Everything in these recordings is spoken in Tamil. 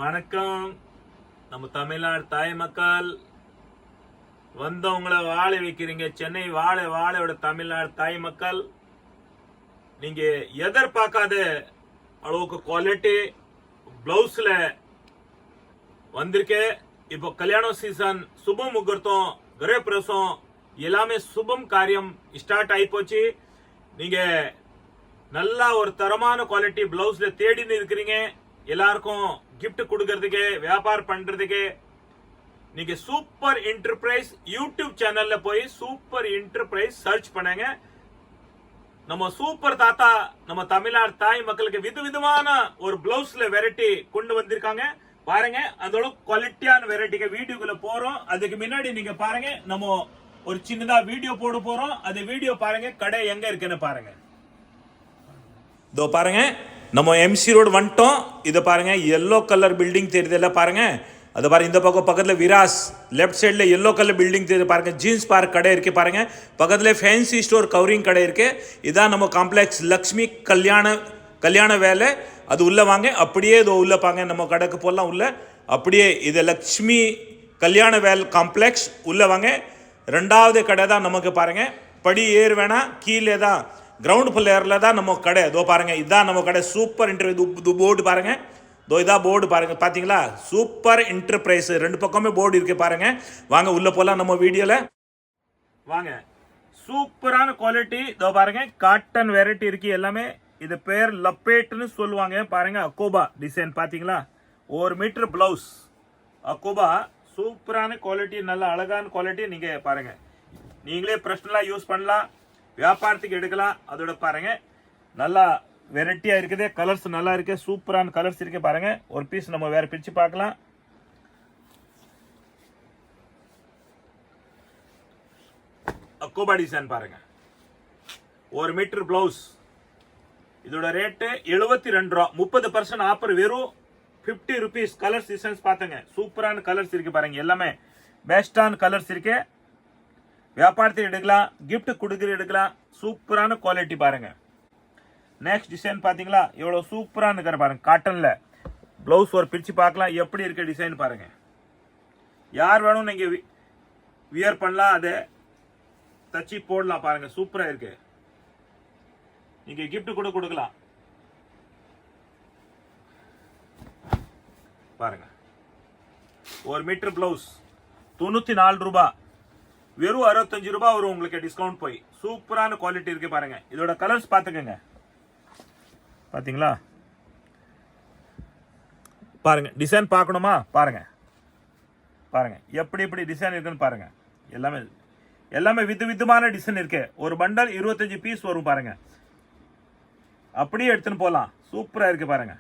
வணக்கம். நம்ம தமிழ்நாடு தாய் மக்கள் வந்தவங்களை வாழை வைக்கிறீங்க. சென்னை வாழையோட தமிழ்நாடு தாய் மக்கள், நீங்க எதிர்பார்க்காத அளவுக்கு குவாலிட்டி பிளவுஸ்ல வந்திருக்கு. இப்போ கல்யாண சீசன், சுப முகூர்த்தம், கிரக பிரசம் எல்லாமே சுபம் காரியம் ஸ்டார்ட் ஆகி போச்சு. நீங்க நல்லா ஒரு தரமான குவாலிட்டி பிளவுஸ்ல தேடின்னு இருக்கிறீங்க. எல்லாருக்கும் கிஃப்ட் கொடுக்கறதுக்கு, வியாபாரம் பண்றதுக்கு நீங்க சூப்பர் என்டர்பிரைஸ் யூடியூப் சேனல்ல போய் சூப்பர் என்டர்பிரைஸ் சர்ச் பண்ணுங்க. நம்ம சூப்பர் தாத்தா நம்ம தமிழ்நாடு தாய் மக்களுக்கு விதவிதமான ஒரு பிளவுஸ்ல வெரைட்டி கொண்டு வந்திருக்காங்க. பாருங்க, அதோட குவாலிட்டியான வெரைட்டிக்கு வீடியோக்குள்ள போறோம். அதுக்கு முன்னாடி நீங்க பாருங்க, நம்ம ஒரு சின்னதா வீடியோ போட போறோம். அது வீடியோ பாருங்க, கடை எங்க இருக்குன்னு பாருங்க. இதோ பாருங்க, நம்ம எம்சி ரோடு வந்துட்டோம். இதை பாருங்க, எல்லோ கலர் பில்டிங் தெரியுது பாருங்க. அது பாருங்க, இந்த பக்கம் பக்கத்தில் விராஸ், லெஃப்ட் சைடில் எல்லோ கலர் பில்டிங் தெரியுது பாருங்க. ஜீன்ஸ் பார்க் கடை இருக்கு பாருங்க. பக்கத்தில் ஃபேன்சி ஸ்டோர் கவரிங் கடை இருக்கு. இதான் நம்ம காம்ப்ளெக்ஸ் லக்ஷ்மி கல்யாண வேலை. அது உள்ள வாங்க, அப்படியே இதோ உள்ள பாங்க. நம்ம கடைக்கு போடலாம் உள்ள. அப்படியே இது லக்ஷ்மி கல்யாண வேல் காம்ப்ளெக்ஸ் உள்ள வாங்க. ரெண்டாவது கடை தான் நமக்கு பாருங்க. படி ஏறு வேணாம், கீழே தான் கிரவுண்ட் ஃப்ளோரில் தான் நம்ம கடை. இதோ பாருங்க, இதுதான் நம்ம கடை. சூப்பர் இன்டர்வியூ போர்டு பாருங்க. இதோ இதான் போர்டு பாருங்க, பாத்தீங்களா? சூப்பர் என்டர்பிரைஸ், ரெண்டு பக்கமே போர்டு இருக்கு பாருங்க. வாங்க உள்ள போலாம் நம்ம வீடியோல. வாங்க, சூப்பரான குவாலிட்டி. இதோ பாருங்க, காட்டன் வெரைட்டி இருக்கு எல்லாமே. இது பேர் லப்பேட்னு சொல்லுவாங்க. பாருங்க, அக்கோபா டிசைன் பாத்தீங்களா? 1 மீட்டர் பிளவுஸ் அக்கோபா. சூப்பரான குவாலிட்டி, நல்ல அழகான குவாலிட்டி. நீங்க பாருங்க, நீங்களே பர்சனலா யூஸ் பண்ணலாம், வியாபாரத்துக்கு எடுக்கலாம். அதோட பாருங்க, நல்லா வெரைட்டியா இருக்குது. கலர்ஸ் நல்லா இருக்கு, சூப்பரான கலர்ஸ் இருக்கு பாருங்க. ஒரு பீஸ் நம்ம வேற பிரிச்சு பார்க்கலாம். அக்கோபா டிசைன் பாருங்க, 1 மீட்டர் பிளவுஸ். இதோட ரேட்டு 72 ரூபா. 30% ஆஃபர், வெறும் 50 ருபீஸ். கலர்ஸ் டிசைன்ஸ் பாத்துங்க, சூப்பரான கலர்ஸ் இருக்கு பாருங்க. எல்லாமே பெஸ்டான கலர்ஸ் இருக்கு. வியாபாரத்தில் எடுக்கலாம், கிஃப்ட் கொடுக்குற எடுக்கலாம். சூப்பரான குவாலிட்டி பாருங்க. நெக்ஸ்ட் டிசைன் பாத்தீங்களா? எவ்வளவு சூப்பரான இருக்கிற பாருங்க. காட்டன்ல பிளவுஸ் ஒரு பிரிச்சு பார்க்கலாம், எப்படி இருக்க டிசைன் பாருங்க. யார் வேணும் நீங்க வியர் பண்ணலாம், அதை தச்சு போடலாம் பாருங்க. சூப்பரா இருக்கு. நீங்க கிஃப்ட் கூட கொடுக்கலாம் பாருங்க. 1 மீட்டர் பிளவுஸ் 94 ரூபாய், வெறும் 65 ரூபாய் வரும் உங்களுக்கு டிஸ்கவுண்ட் போய். சூப்பரான குவாலிட்டி இருக்கு பாருங்க. இதோட கலர்ஸ் பாத்துக்கங்க, பாத்தீங்களா? பாருங்க, டிசைன் பார்க்கணுமா? பாருங்க பாருங்க, எப்படி டிசைன் இருக்குன்னு பாருங்க. எல்லாமே விதவிதமான டிசைன் இருக்கு. ஒரு பண்டல் 25 பீஸ் வரும் பாருங்க. அப்படியே எடுத்துன்னு போலாம். சூப்பரா இருக்கு பாருங்க.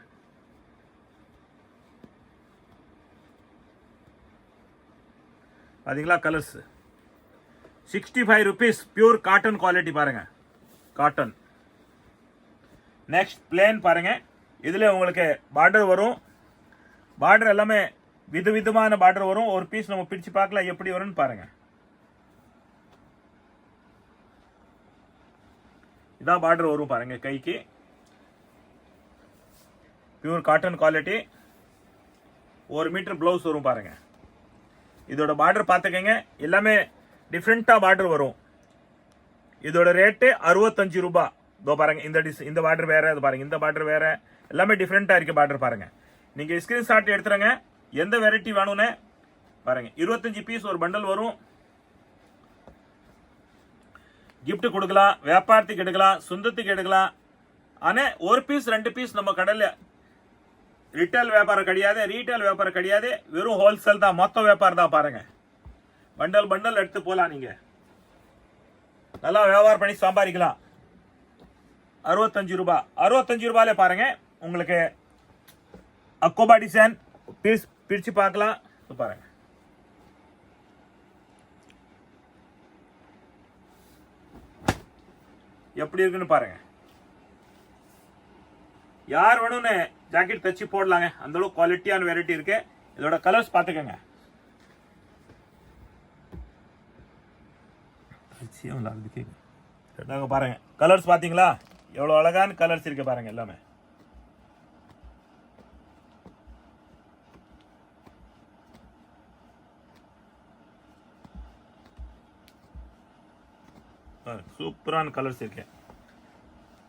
பாத்தீங்களா? Colours 65 rupees. Pure cotton quality பாருங்க, காட்டன். நெக்ஸ்ட் பிளேன் பாருங்க. இதுல உங்களுக்கு பார்டர் வரும். பார்டர் எல்லாமே விதவிதமான பார்டர் வரும். ஒரு பீஸ் நம்ம பிரிச்சு பார்க்கலாம், எப்படி வரும்னு பாருங்க. இதான் பார்டர் வரும் பாருங்க கைக்கு. Pure cotton quality. 1 meter blouse வரும் பாருங்க. இதோட பார்டர் பாத்துக்கங்க, எல்லாமே டிஃப்ரெண்டா பார்டர் வரும். இதோட ரேட்டு 65 ரூபாய். இதோ பாருங்க, இந்த பார்டர் வேற, இது பாருங்க, இந்த பார்டர் வேற. எல்லாமே டிஃப்ரெண்டா இருக்கு பார்டர் பாருங்க. நீங்க ஸ்கிரீன்ஷாட் எடுத்துருங்க, எந்த வெரைட்டி வேணும்னு பாருங்க. 25 பீஸ் ஒரு பண்டல் வரும். கிஃப்ட் கொடுக்கலாம், வியாபாரத்துக்கு எடுக்கலாம், சொந்தத்துக்கு எடுக்கலாம். ஆனா ஒரு பீஸ் 2 பீஸ் நம்ம கடையில ரிட்டேல் வியாபாரம் கிடையாது, ரீட்டைல் வியாபாரம் கிடையாது. வெறும் ஹோல்சேல் தான், மொத்த வியாபாரம் தான் பாருங்க. பண்டல் எடுத்து போலாம். நீங்க நல்லா வியாபாரம் பண்ணி சம்பாதிக்கலாம். 65 ரூபாய். 65 ரூபாயில பாருங்க, உங்களுக்கு அக்கோபா டிசைன் பீஸ் பிரிச்சு பார்க்கலாம். பாருங்க, எப்படி இருக்குன்னு பாருங்க. யார் வேணும்னு ஜாக்கெட் தச்சு போடலாங்க, அந்த அளவுக்கு குவாலிட்டியான வெரைட்டி இருக்கு. இதோட கலர்ஸ் பாத்துக்கங்க. பாருங்க, கலர்ஸ் பாத்தீங்களா? எவ்வளவு அழகான கலர்ஸ் இருக்கு பாருங்க. எல்லாமே சூப்பரான கலர்ஸ் இருக்கு.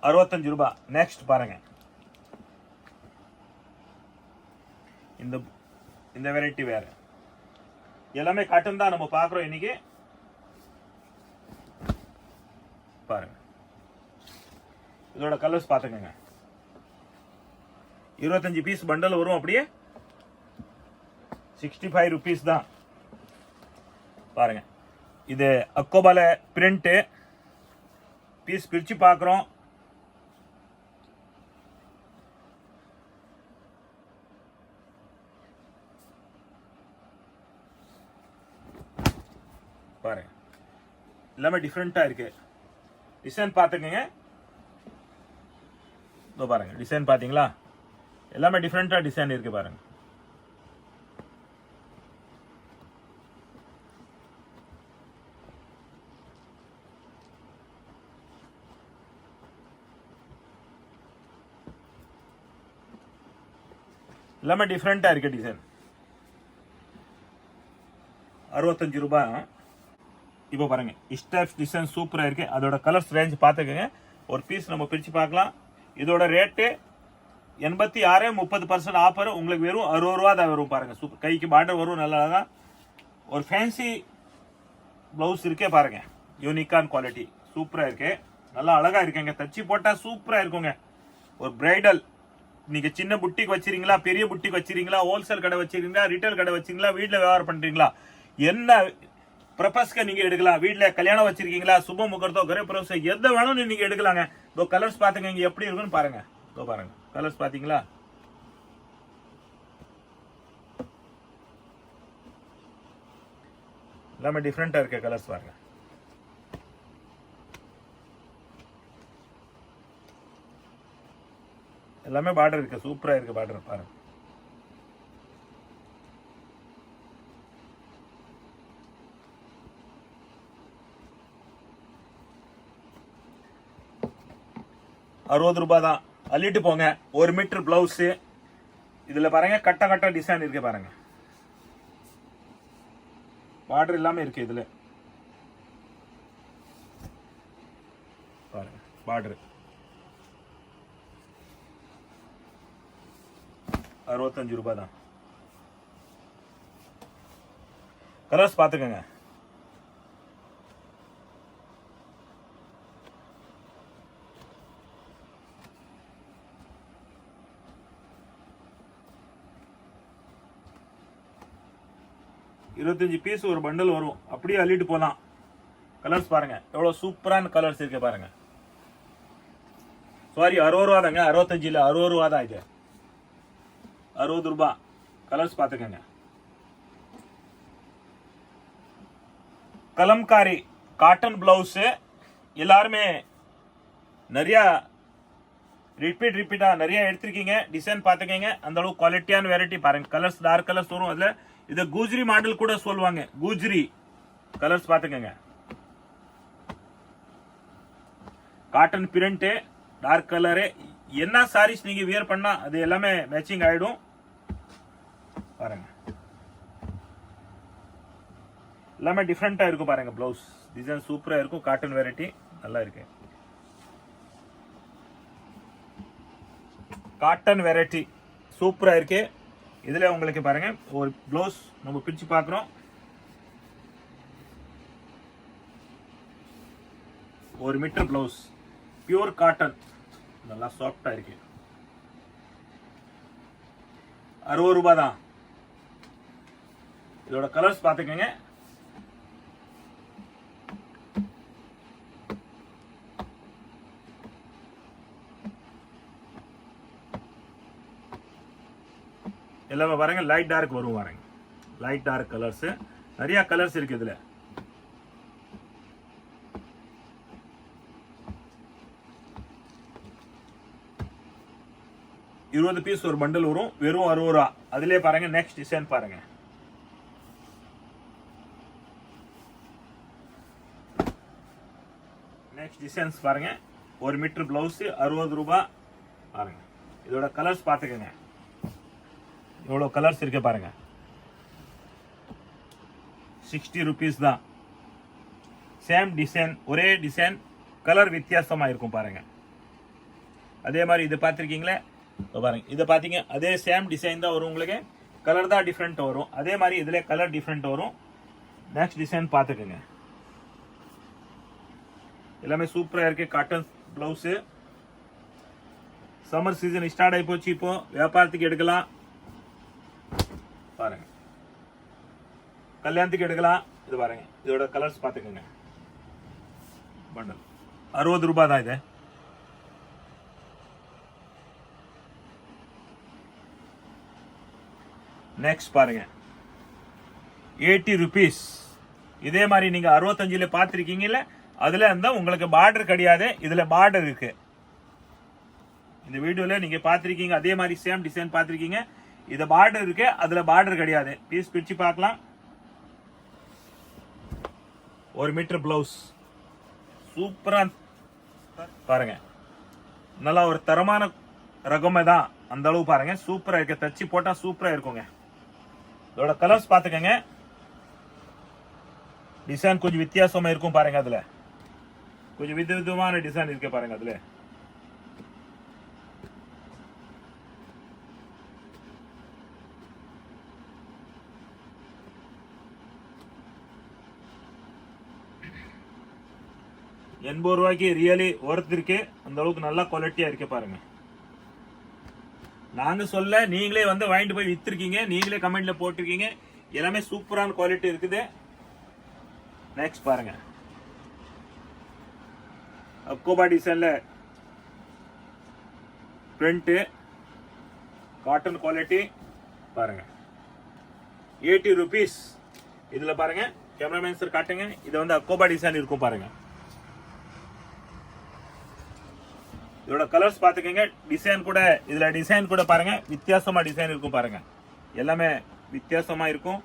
65 ரூபாய். நெக்ஸ்ட் பாருங்க, இந்த வெரைட்டி வேற. எல்லாமே காட்டன் தான் நம்ம பார்க்குறோம் இன்னைக்கு. பாருங்க, இதோட கலர்ஸ் பார்த்துக்கங்க. 25 பீஸ் பண்டல் வரும். அப்படியே 65 rupees தான். பாருங்க, இது அக்கோபால பிரிண்ட் பீஸ் பிரிச்சு பார்க்குறோம். பாருங்க, எல்லாமே டிஃப்ரெண்டா இருக்கு. டிசைன் பார்த்துக்கங்க. இதோ பாருங்க, டிசைன் பாத்தீங்களா? எல்லாமே டிஃப்ரெண்டா டிசைன் இருக்கு பாருங்க. எல்லாமே டிஃப்ரெண்டா இருக்கு டிசைன். 65 ரூபாய். இப்போ பாருங்க, ஸ்டெப்ஸ் டிசைன் சூப்பரா இருக்கு. அதோட கலர்ஸ் ரேஞ்ச் பார்த்துக்கங்க. ஒரு பீஸ் நம்ம பிரிச்சு பார்க்கலாம். இதோட ரேட்டு 86, 30% ஆஃபர். உங்களுக்கு வெறும் 60 ரூபா தான் வரும். பாருங்க, சூப்பர். கைக்கு பார்டர் வரும். நல்லா அழகா ஒரு ஃபேன்சி பிளவுஸ் இருக்கே பாருங்க. யூனிக்கான குவாலிட்டி சூப்பரா இருக்கு. நல்லா அழகா இருக்குங்க. தச்சு போட்டா சூப்பரா இருக்குங்க. ஒரு பிரைடல், நீங்க சின்ன புட்டிக்கு வச்சிருக்கீங்களா, பெரிய புட்டிக்கு வச்சிருக்கீங்களா, ஹோல்சேல் கடை வச்சிருக்கீங்களா, ரீட்டைல் கடை வச்சிருக்கீங்களா, வீட்டில் வியாபாரம் பண்றீங்களா, என்ன பர்பஸ்க்கு நீங்க எடுக்கலாம். வீட்டுல கல்யாணம் வச்சிருக்கீங்களா, சுப முகூர்த்தம், கிரக பிரவேசம், எதை வேணும் நீங்க எடுக்கலாங்க. இதோ கலர்ஸ் பாத்துங்க, இங்க எப்படி இருக்குன்னு பாருங்க. இதோ பாருங்க, கலர்ஸ் பாத்தீங்களா? எல்லாமே டிஃப்ரெண்டா இருக்க கலர்ஸ் பாருங்க. எல்லாமே பார்டர் இருக்கு. சூப்பரா இருக்கு பார்டர் பாருங்க. ₹60 தான். அள்ளிட்டு போங்க. 1 மீட்டர் பிளவுஸ். இதுல பாருங்க, கட்ட கட்ட டிசைன் இருக்கு பாருங்க. பார்டர் எல்லாமே இருக்கு இதுல பாருங்க. பார்டர் 65 ரூபாய் தான். கலர்ஸ் பாத்துக்கங்க. இருபத்தஞ்சு பீஸ் ஒரு பண்டல் வரும். அப்படியே அள்ளிட்டு போலாம். கலர்ஸ் பாருங்க, எவ்வளவு சூப்பரான கலர்ஸ் இருக்கு பாருங்க. சாரி, 60 ரூபா தாங்க. 65 இல்ல, 60 ரூபா தான். இது 60 ரூபாய். கலர்ஸ் பாத்துக்கங்க. Kalamkari cotton blouse. எல்லாருமே நிறைய ரிப்பீட்டா நிறைய எடுத்திருக்கீங்க. டிசைன் பாத்துக்கங்க. அந்த அளவு குவாலிட்டியான வெரைட்டி பாருங்க. கலர்ஸ் டார்க் கலர்ஸ் வரும். அதுல இது குஜ்ரி மாடல் கூட சொல்லுவாங்க. குஜ்ரி கலர்ஸ் பாத்துக்கங்க. Cotton print, dark colour. என்ன சாரீஸ் நீங்க வியர் பண்ணா அது எல்லாமே மேட்சிங் ஆயிடும் பாருங்க. எல்லாமே டிஃப்ரெண்டா இருக்கும் பாருங்க. பிளவுஸ் டிசைன் சூப்பரா இருக்கும். காட்டன் வெரைட்டி நல்லா இருக்கு. காட்டன் வெரைட்டி சூப்பரா இருக்கு. இதுல உங்களுக்கு பாருங்க, ஒரு பிளவுஸ் நம்ம பிரிச்சு பார்க்கிறோம். ஒரு மீட்டர் பிளவுஸ், பியூர் காட்டன், நல்லா சாஃப்டா இருக்கு. 60 ரூபாய் தான். இதோட கலர்ஸ் பாத்துக்கங்க. எல்லாமே பாருங்க, லைட் டார்க் வரும் பாருங்க. லைட் டார்க் கலர்ஸ், நிறைய கலர்ஸ் இருக்கு இதுல. இருபது பீஸ் ஒரு பண்டல் வரும். வெறும் 60 ரூபா. அதுலயே பாருங்க, நெக்ஸ்ட் டிசைன் பாருங்க. நெக்ஸ்ட் டிசைன்ஸ் பாருங்க. ஒரு மீட்டர் பிளவுஸ் 60 ரூபாய் பாருங்க. இதோட கலர்ஸ் பாத்துக்கங்க. எவ்வளவு கலர்ஸ் இருக்கு பாருங்க. 60 rupees தான். சேம் டிசைன், ஒரே டிசைன், கலர் வித்தியாசமா இருக்கும் பாருங்க. அதே மாதிரி இது பார்த்துருக்கீங்களே பாருங்க, இதை பார்த்தீங்க அதே சேம் டிசைன் தான் வரும், உங்களுக்கு கலர் தான் டிஃப்ரெண்ட் வரும். அதே மாதிரி இதுல கலர் டிஃப்ரெண்ட் வரும். நெக்ஸ்ட் டிசைன் பார்த்துக்கோங்க, எல்லாமே சூப்பரா இருக்கு. Cotton blouse, summer season start ஆகி போச்சு, இப்போ வியாபாரத்துக்கு எடுக்கலாம் பாருங்க, கல்யாணத்துக்கு எடுக்கலாம். இது பாருங்க, இதோட கலர்ஸ் பார்த்துக்கோங்க. பண்டல் 60 ரூபாய் தான் இது. நெக்ஸ்ட் பாருங்க 80 rupees. இதே மாதிரி நீங்க 65ல பார்த்திருக்கீங்கல்ல, அதுல இருந்தா உங்களுக்கு பார்டர் கிடையாது, இதுல பார்டர் இருக்கு. இந்த வீடியோல நீங்க பார்த்திருக்கீங்க, அதே மாதிரி சேம் டிசைன் பார்த்திருக்கீங்க, இது பார்டர் இருக்கு, அதுல பார்டர் கிடையாது. பீஸ் பிரிச்சு பார்க்கலாம். 1 மீட்டர் பிளவுஸ் சூப்பரா பாருங்க, நல்லா ஒரு தரமான ரகமே தான், அந்த அளவு பாருங்க சூப்பரா இருக்கு. தச்சு போட்டா சூப்பரா இருக்குங்க. இதோட கலர்ஸ் பாத்துக்கங்க, டிசைன் கொஞ்சம் வித்தியாசமா இருக்கும் பாருங்க. அதுல கொஞ்சம் விதவிதமான டிசைன் இருக்கு பாருங்க. அதுல ₹80 ரியலி ஒர்த் இருக்கு, அந்த அளவுக்கு நல்ல குவாலிட்டியா இருக்கு பாருங்க. நாங்க சொல்ல, நீங்களே வந்து வாங்கிட்டு போய் வித்திருக்கீங்க, நீங்களே கமெண்ட்ல போட்டிருக்கீங்க, எல்லாமே சூப்பரான குவாலிட்டி இருக்குது. நெக்ஸ்ட் பாருங்க, அக்கோபா டிசைன்ல பிரிண்ட், காட்டன் குவாலிட்டி பாருங்க. 80 rupees. இதுல பாருங்க, கேமராமேன் சார் காட்டுங்க, இது வந்து அக்கோபா டிசைன் இருக்கும் பாருங்க. இதோட கலர்ஸ் பாத்துக்கங்க, டிசைன் கூட, இதுல டிசைன் கூட பாருங்க வித்தியாசமா டிசைன் இருக்கும் பாருங்க, எல்லாமே வித்தியாசமா இருக்கும்.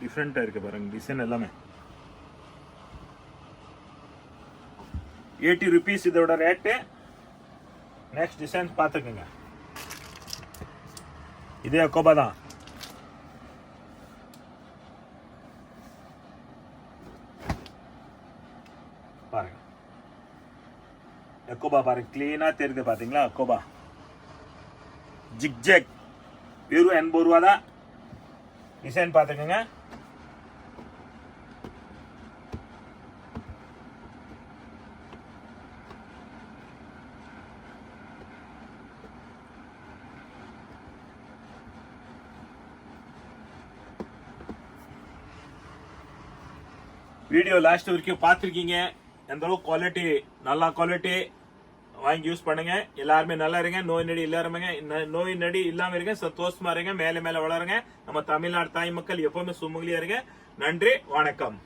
டிஃப்ரெண்டா இருக்கு பாருங்க டிசைன் எல்லாமே. 80 rupees இதோட ரேட்டு. நெக்ஸ்ட் டிசைன் பார்த்துக்கோங்க, இதே அக்கோபா தான். பாருங்க அக்கோபா பாருங்க, கிளீனா தெரியுது பாத்தீங்களா அக்கோபா. ஜிக்ஜெக் வெறும் 80 ரூபா தான். டிசைன் பார்த்துக்கோங்க. வீடியோ லாஸ்ட் வரைக்கும் பார்த்துருக்கீங்க, எந்த அளவுக்கு குவாலிட்டி, நல்லா குவாலிட்டி வாங்கி யூஸ் பண்ணுங்க. எல்லாருமே நல்லா இருங்க, நோய் நொடி இல்லாம இருங்க, சந்தோஷமா இருங்க, மேல மேல வளருங்க. நம்ம தமிழ்நாடு தாய் மக்கள் எப்பவுமே சுமங்கலியா இருங்க. நன்றி, வணக்கம்.